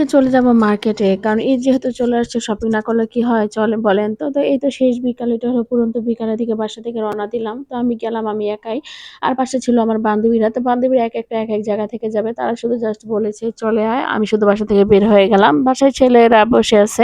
আজকে চলে যাব মার্কেটে। কারণ ঈদ যেহেতু চলে আসছে, শপিং না করলে কি হয় চলে বলেন? তো এই তো শেষ বিকাল, এটা হলো পুরন্ত বিকালের দিকে বাসা থেকে রওনা দিলাম। তো আমি গেলাম, আমি একাই। আর পাশে ছিল আমার বান্ধবীরা। তো বান্ধবীরা একেকটা একেক জায়গা থেকে যাবে। তারা শুধু জাস্ট বলেছে, "চলে আয়।" আমি শুধু বাসা থেকে বের হয়ে গেলাম। বাসায় ছেলেরা বসে আছে।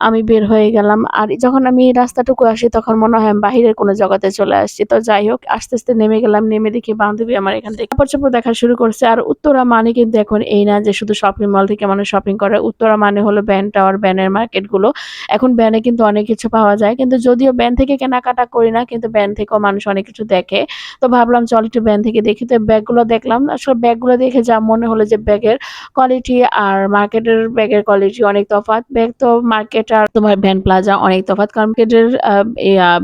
আমি বের হয়ে গেলাম। আর যখন আমি রাস্তাটুকু আসি তখন মনে হয় আমি বাহিরের কোনো জগতে চলে আসছি। তো যাই হোক, আস্তে, আস্তে নেমে গেলাম। নেমে দেখি বান্ধবী আমার এখান থেকে কাপড়-চোপড় দেখা শুরু করছে। আর উত্তরা মানে কিন্তু এখন এই না যে শুধু শপিং মল থেকে মানুষ শপিং করে। উত্তরা মানে হলো ব্যান টাওয়ার, ব্যানের মার্কেটগুলো। এখন ব্যানে কিন্তু অনেক কিছু পাওয়া যায়। কিন্তু যদিও ব্যান থেকে কেনাকাটা করি না, কিন্তু ব্যান থেকেও মানুষ অনেক কিছু দেখে। তো ভাবলাম চল একটু ব্যান থেকে দেখি। তো ব্যাগগুলো দেখলাম। আসলে ব্যাগগুলো দেখে যা মনে হলো যে ব্যাগের কোয়ালিটি আর মার্কেটের ব্যাগের কোয়ালিটি অনেক তফাৎ। ব্যাগ তো মার্কেট আর তোমার ভ্যান প্লাজা অনেক তফাৎ। কারণ মার্কেটের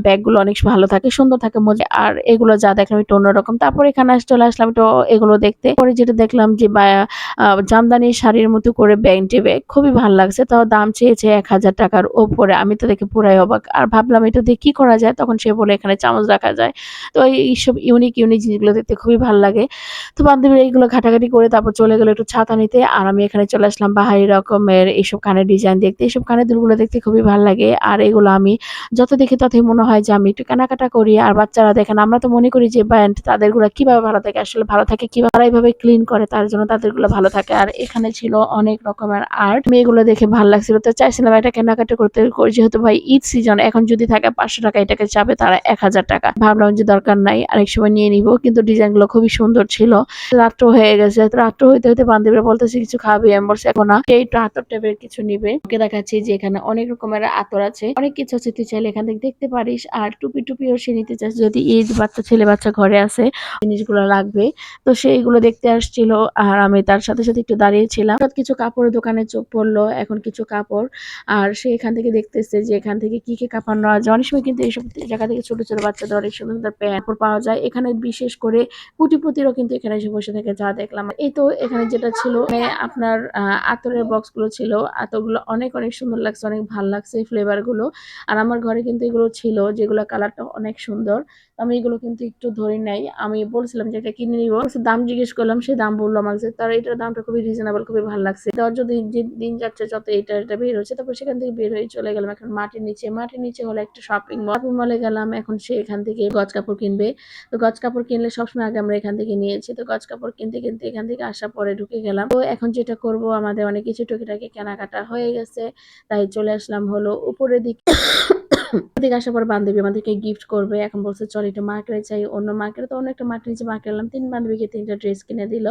ব্যাগগুলো অনেক ভালো থাকে, সুন্দর থাকে মজা। আর এগুলো যা দেখলাম একটু অন্যরকম। তারপর এখানে চলে আসলাম একটু এগুলো দেখতে। পরে যেটা দেখলাম যে জামদানি শাড়ির মতো করে বেন্টি ব্যাগ খুবই ভাল লাগছে। তাও দাম চেয়েছে ৳১,০০০ র উপরে। আমি তো দেখে পুরাই অবাক। আর ভাবলাম এটা দিয়ে কি করা যায়? তখন সে বলে এখানে চামচ রাখা যায়। তো এইসব ইউনিক, ইউনিক জিনিসগুলো দেখতে খুবই ভাল লাগে। তো বান্ধবীরা এইগুলো ঘাটাঘাটি করে তারপর চলে গেল একটু ছাতা নিতে। আর আমি এখানে চলে আসলাম বাহারি রকমের এইসব কানের ডিজাইন দেখতে। এইসব কানের দুলগুলো দেখতে খুবই ভাল লাগে। আর এগুলো আমি যত দেখি ততই মনে হয় যে আমি একটু কেনাকাটা করি। আর বাচ্চারা দেখেন, আমরা তো মনে করি যে ব্যান্ড তাদেরগুলা কিভাবে ভালো থাকে, আসলে ভালো থাকে কিভাবে, তারা এভাবে ক্লিন করে তার জন্য তাদেরগুলো ভালো থাকে। আর এখানে ছিল অনেক রকমের আর্ট। আমি এগুলো দেখে ভাল লাগছিল। তো চাইছিলাম এটা কেনাকাটা করতে, যেহেতু ভাই ঈদ সিজন, এখন যদি থাকে ৳500 এটাকে চাবে তারা ৳১,০০০। ভাবলাম যে দরকার নাই, আরেক সময় নিয়ে নিব। কিন্তু ডিজাইনগুলো খুবই সুন্দর ছিল। রাত্র হয়ে গেছে। রাত্র হইতে, হইতে বান্ধবীরা বলতেছে, "কিছু খাবি?" আমি বলছি, "এখন না।" সে একটু আতর টাইপের কিছু নিবে। ওকে দেখাচ্ছি যে এখানে অনেক রকমের আতর আছে। অনেক কিছু আছে, তুই চাইলে এখান থেকে দেখতে পারিস। আর টুপিও সে নিতে চাচ্ছে, যদি ঈদ বাচ্চা ছেলে বাচ্চা ঘরে আছে, জিনিসগুলো লাগবে। তো সে এগুলো দেখতে আসছিল। আর আমি তার সাথে, সাথে একটু দাঁড়িয়েছিলাম। হঠাৎ কিছু কাপড়ের দোকানে চোখ পড়লো। এখন কিছু কাপড়। আর সে এখান থেকে দেখতেছে যে এখান থেকে কি কাপড় নেওয়া যায়। অনেক সময় কিন্তু এইসব জায়গা থেকে ছোট, ছোট বাচ্চাদের অনেক সুন্দর, সুন্দর প্যান্ট কাপড় পাওয়া যায়। এখানে বিশেষ করে কোটিপতিরও কিন্তু এখানে এসে বসে থাকে, যা দেখলাম। এই তো এখানে যেটা ছিল, আপনার আতরের বক্সগুলো ছিল। আতরগুলো অনেক, অনেক সুন্দর লাগছে, অনেক ভাল লাগছে ফ্লেভার গুলো। আর আমার ঘরে কিন্তু এগুলো ছিল, যেগুলো কালারটা অনেক সুন্দর। আমি এগুলো কিন্তু একটু ধরে নাই। আমি বলছিলাম যে এটা কিনে নিব। দাম জিজ্ঞেস করলাম, সে দাম বললো আমাকে যে তার এটার দামটা খুবই রিজনেবল, খুবই ভালো লাগছে। তার যদি দিন যাচ্ছে যত এটা বের হচ্ছে, তারপর সেখান থেকে বের হয়ে চলে গেলাম এখন মাটির নিচে হলো একটা শপিং মল। শপিং মলে গেলাম। এখন সে এখান থেকে গজ কাপড় কিনবে। তো গজ কাপড় কিনলে সবসময় আগে আমরা এখান থেকে নিয়েছি। তো গজ কাপড় কিনতে কিনতে এখান থেকে আসার পরে ঢুকে গেলাম। তো এখন যেটা করব, আমাদের অনেক কিছু টুকিটাকি কেনাকাটা হয়ে গেছে। তাই চলে আসলাম হলো উপরের দিকে। ওদিকে আসার পর বান্ধবী আমাদেরকে গিফট করবে। এখন বলছে, "চল একটু মার্কেটে যাই।" অন্য মার্কেটে তো অন্য একটা মার্কেট নিচে মার্কেট এলাম। ৩ বান্ধবীকে ৩ টা ড্রেস কিনে দিল।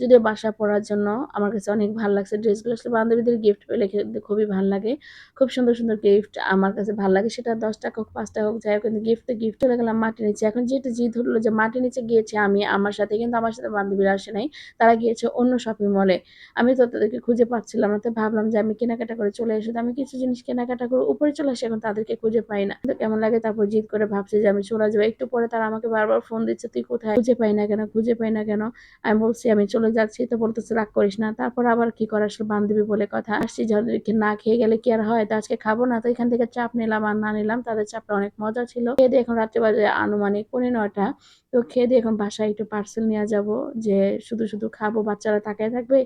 যদিও বাসায় পরার জন্য। আমার কাছে অনেক ভাল লাগছে ড্রেসগুলো। আসলে বান্ধবীদের গিফট পেলে কিন্তু খুবই ভাল লাগে। খুব সুন্দর, সুন্দর গিফট আমার কাছে ভাল লাগে। সেটা ৳১০ হোক, ৳৫ হোক, যাই হোক, কিন্তু গিফট তো গিফট। চলে গেলাম মাটির নিচে। এখন যেটা জিদ হলো যে মাটির নিচে গিয়েছি আমি আমার সাথে, কিন্তু আমার সাথে বান্ধবীরা আসে নাই। তারা গিয়েছে অন্য শপিং মলে। আমি তো তাদেরকে খুঁজে পাচ্ছিলাম না। তো ভাবলাম যে আমি কেনাকাটা করে চলে আসি। তো আমি কিছু জিনিস কেনাকাটা করে উপরে চলে আসি, এখন তাদেরকে খুঁজে পাই না। তো কেমন লাগে, তারপর জিদ করে ভাবছি যে আমি চলে যাবো। একটু পরে তারা আমাকে বারবার ফোন দিচ্ছে, "তুই কোথায়? খুঁজে পাই না কেন? খুঁজে পাই না কেন?" আমি বলছি আমি চলে যাচ্ছি। তো বলতেছে, "রাগ করিস না।" তারপর আবার কি করা, আসলে বান্ধবী বলে কথা। আসছি, যাদেরকে না খেয়ে গেলে কি আর হয়? তো আজকে খাবো না। তো এখান থেকে চাপ নিলাম আর না নিলাম। তাদের চাপটা অনেক মজা ছিল। খেয়ে দিয়ে এখন রাত্রে বাজে আনুমানিক 9:45। তো খেয়ে দিয়ে এখন বাসায় একটু পার্সেল নিয়ে যাবো, যে শুধু, শুধু খাবো, বাচ্চারা তাকায় থাকবে।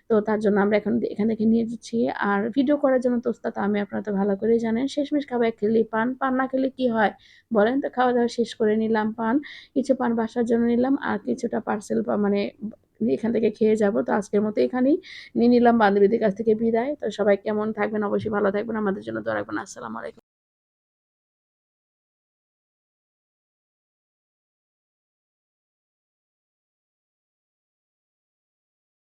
তো তার জন্য আমরা এখন এখান থেকে নিয়ে যাচ্ছি। আর ভিডিও করার জন্য তো ওস্তাদ আমি, আপনারা তো ভালো করেই জানেন। শেষমেশ খাবো ১ কিলি পান। পান না খেলে কি হয় বলেন? তো খাওয়া-দাওয়া শেষ করে নিলাম পান। কিছু পান বাসার জন্য নিলাম, আর কিছুটা পার্সেল মানে এখান থেকে খেয়ে যাবো। তো আজকের মতো এখানেই নিয়ে নিলাম বান্ধবীদের কাছ থেকে বিদায়। তো সবাই কেমন থাকবেন, অবশ্যই ভালো থাকবেন। আমাদের জন্য দোয়া রাখবেন। আসসালামু আলাইকুম।